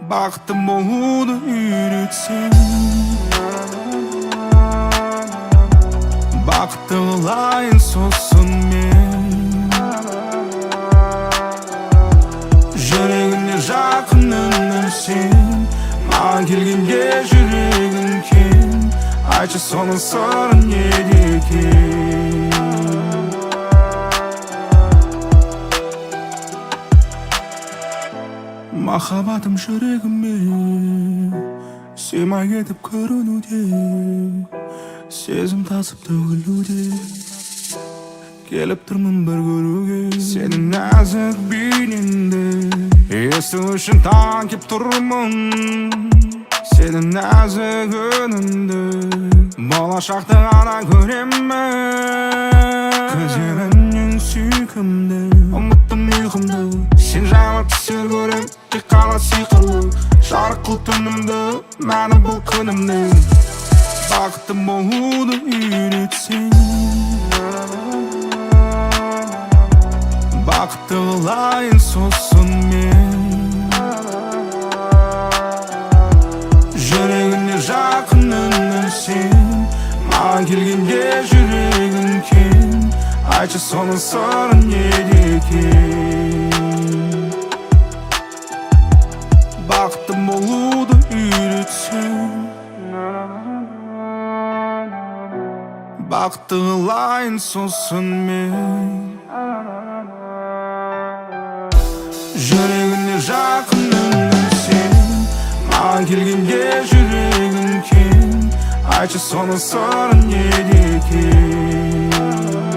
бақытты болуды үйретсең, бақытты қылайын сосын мен. Жүрегіне жақын үнім сен, маған келгенде жүрегің кең. Айтшы соның сыры неде екен? Махаббатым жүрегіме сыймай кетіп көрінуде, сезім тасып төгілуде, келіп тұрмын бір көруге. Сенің нәзік бейнеңді есту үшін таң кеп тұрмын, сенің нәзік үніңді болашақты ғана көремін. Көздеріңнен сүйкімді ұмыттым ұйқымды, сен жайлы түстер көрем, тек қана сиқырлы жарық қыл түнімді, мәні бұл күнімнің. Бақытты болуды үйретсең, бақытты қылайын сосын мен. Жүрегіне жақын үнім сен, маған келгенде жүрегің кең. Айтшы соның сыры неде екен? Бақытты болуды үйретсең, бақытты қылайын сосын мен. Жүрегіне жақын үнім сен, маған келгенде жүрегің кең. Айтшы соның сыры неде екен?